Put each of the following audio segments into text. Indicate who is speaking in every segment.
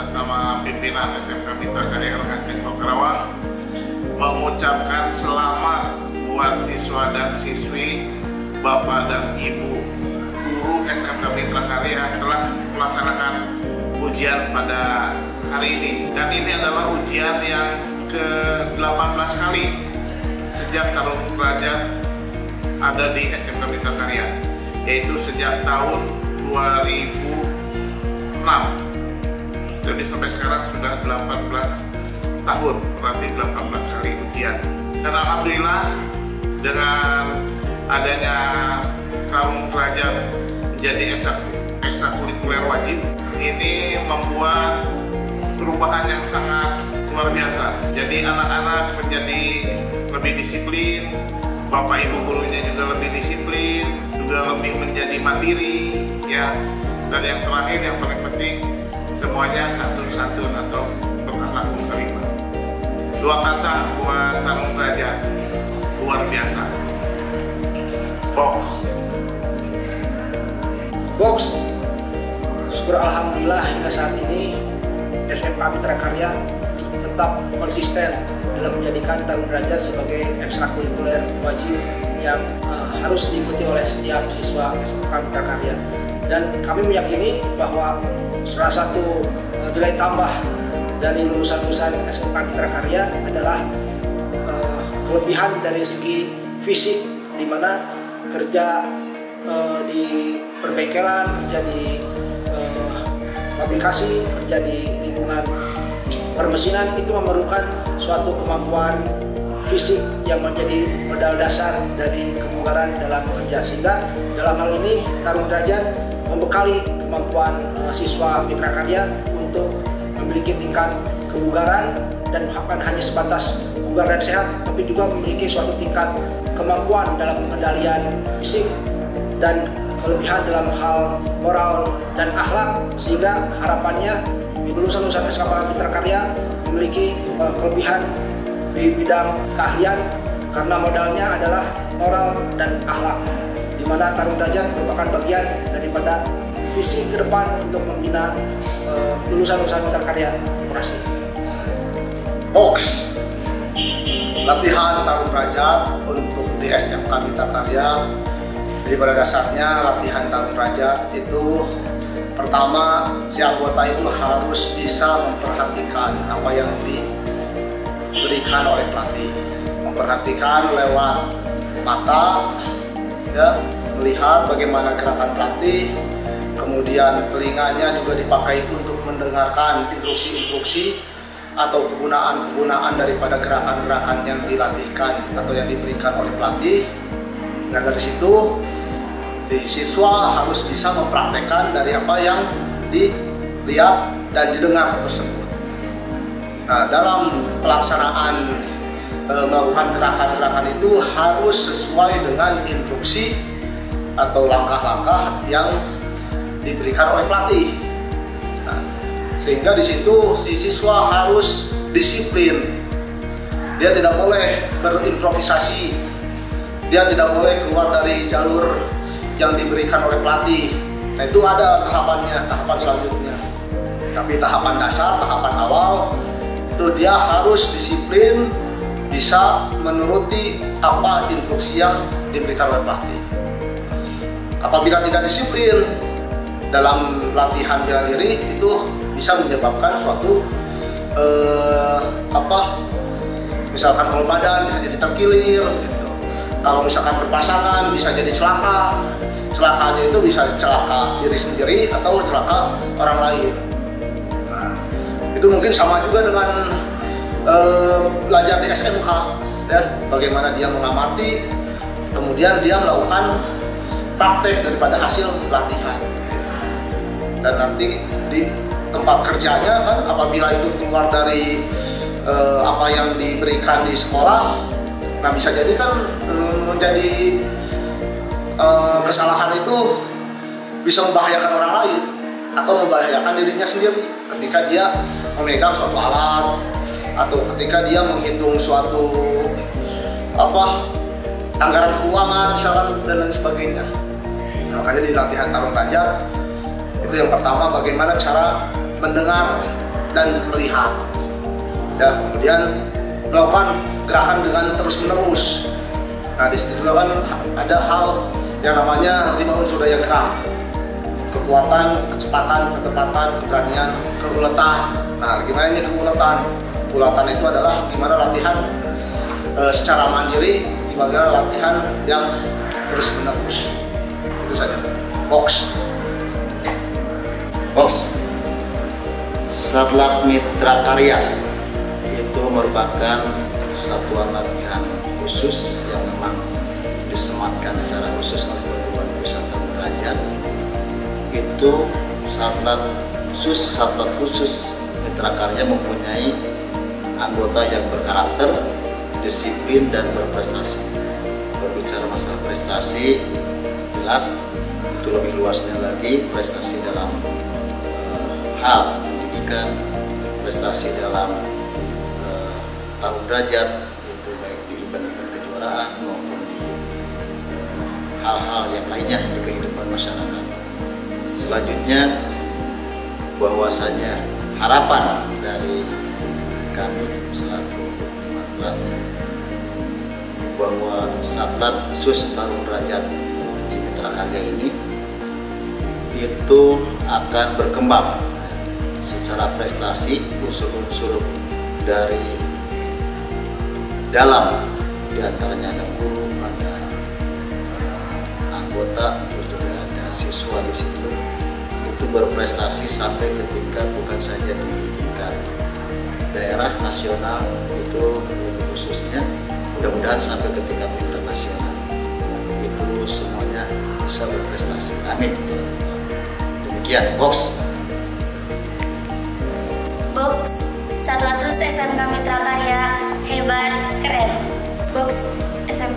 Speaker 1: atas nama pimpinan SMK Mitra Karya LKS Negeri Karawang mengucapkan selamat buat siswa dan siswi, Bapak dan Ibu guru SMK Mitra Karya yang telah melaksanakan ujian pada hari ini. Dan ini adalah ujian yang ke-18 kali sejak Tarung Derajat ada di SMK Mitra Karya, yaitu sejak tahun 2006. Jadi sampai sekarang sudah 18 tahun, berarti 18 kali ujian. Dan alhamdulillah dengan adanya Tarung Derajat menjadi ekstrakurikuler wajib, ini membuat perubahan yang sangat luar biasa. Jadi anak-anak menjadi lebih disiplin, Bapak Ibu gurunya juga lebih disiplin, juga lebih menjadi mandiri, ya. Dan yang terakhir yang paling penting, semuanya santun-santun atau berakhlak karimah. Dua kata buat Tarung Derajat, luar biasa.
Speaker 2: Box. Syukur alhamdulillah hingga saat ini SMK Mitra Karya tetap konsisten dalam menjadikan Tarung Derajat sebagai ekstrakurikuler wajib yang harus diikuti oleh setiap siswa SMK Mitra Karya. Dan kami meyakini bahwa salah satu nilai tambah dari lulusan-lulusan SMK Mitra Karya adalah kelebihan dari segi fisik, di mana kerja di perbengkelan, kerja di pabrikasi, kerja di lingkungan permesinan itu memerlukan suatu kemampuan fisik yang menjadi modal dasar dari kebugaran dalam bekerja. Sehingga dalam hal ini Tarung Derajat membekali kemampuan siswa Mitra Karya untuk memiliki tingkat kebugaran, dan bukan hanya sebatas bugar dan sehat, tapi juga memiliki suatu tingkat kemampuan dalam pengendalian fisik dan kelebihan dalam hal moral dan akhlak, sehingga harapannya lulusan-lulusan SMK Mitra Karya memiliki kelebihan di bidang keahlian karena modalnya adalah moral dan akhlak, di mana Tarung Derajat merupakan bagian daripada visi ke depan untuk membina lulusan-lulusan Mitra Karya. Terima kasih.
Speaker 3: Box. Latihan Tarung Derajat untuk di SMK Mitra Karya. Jadi pada dasarnya latihan Tarung Derajat itu pertama, si anggota itu harus bisa memperhatikan apa yang diberikan oleh pelatih. Memperhatikan lewat mata, ya, melihat bagaimana gerakan pelatih. Kemudian telinganya juga dipakai untuk mendengarkan instruksi-instruksi atau kegunaan-kegunaan daripada gerakan-gerakan yang dilatihkan atau yang diberikan oleh pelatih. Nah, dari situ si siswa harus bisa mempraktekkan dari apa yang dilihat dan didengar tersebut. Nah, dalam pelaksanaan melakukan gerakan-gerakan itu harus sesuai dengan instruksi atau langkah-langkah yang diberikan oleh pelatih. Nah, sehingga di situ si siswa harus disiplin. Dia tidak boleh berimprovisasi. Dia tidak boleh keluar dari jalur yang diberikan oleh pelatih. Nah, itu ada tahapannya, tahapan selanjutnya. Tapi tahapan dasar, tahapan awal, itu dia harus disiplin, bisa menuruti apa instruksi yang diberikan oleh pelatih. Apabila tidak disiplin dalam latihan bela diri, itu bisa menyebabkan suatu misalkan kalau badan bisa jadi terkilir gitu. Kalau misalkan berpasangan bisa jadi celaka. Celakanya itu bisa celaka diri sendiri atau celaka orang lain. Nah, itu mungkin sama juga dengan belajar di SMK, ya, bagaimana dia mengamati, kemudian dia melakukan praktek daripada hasil latihan. Dan nanti di tempat kerjanya kan, apabila itu keluar dari apa yang diberikan di sekolah, nah bisa jadi kan menjadi kesalahan itu bisa membahayakan orang lain atau membahayakan dirinya sendiri ketika dia memegang suatu alat atau ketika dia menghitung suatu anggaran keuangan misalkan dan lain sebagainya. Nah, makanya di latihan Tarung Derajat itu yang pertama bagaimana cara mendengar dan melihat. Ya, kemudian melakukan gerakan dengan terus-menerus. Nah, di situ juga kan ada hal yang namanya 5 unsur daya gerak: kekuatan, kecepatan, ketepatan, keberanian, keuletan. Nah, gimana ini keuletan? Keuletan itu adalah gimana latihan secara mandiri, gimana latihan yang terus-menerus. Itu saja. Box.
Speaker 4: Satlat Mitra Karya itu merupakan satuan latihan khusus yang memang disematkan secara khusus oleh Perguruan Pusat Tarung Derajat. Itu satlat khusus Mitra Karya mempunyai anggota yang berkarakter, disiplin, dan berprestasi. Berbicara masalah prestasi, jelas itu lebih luasnya lagi, prestasi dalam hal pendidikan, prestasi dalam tarung derajat, itu baik di event-event kejuaraan maupun di hal-hal yang lainnya di kehidupan masyarakat. Selanjutnya, bahwasanya harapan dari kami selaku Dewan Pelatih bahwa Satlat Sus Tarung Derajat di Mitra Karya ini itu akan berkembang secara prestasi, unsur-unsur dari dalam, diantaranya ada guru, ada anggota, terus juga ada siswa di situ, itu berprestasi sampai ketika bukan saja di tingkat daerah, nasional, itu khususnya mudah-mudahan sampai ke tingkat internasional, itu semuanya bisa berprestasi. Amin. Demikian, Box.
Speaker 5: Satlatus SMK Mitra Karya hebat, keren.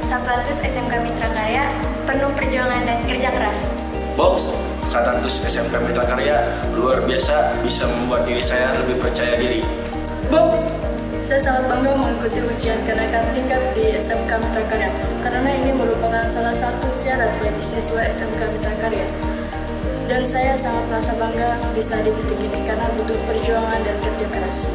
Speaker 5: Satlatus SMK Mitra Karya penuh perjuangan dan kerja keras.
Speaker 6: Satlatus SMK Mitra Karya luar biasa, bisa membuat diri saya lebih percaya diri.
Speaker 7: Saya sangat bangga mengikuti ujian kenaikan tingkat di SMK Mitra Karya karena ini merupakan salah satu syarat bagi siswa SMK Mitra Karya. Dan saya sangat merasa bangga bisa di titik ini karena butuh perjuangan dan kerja keras.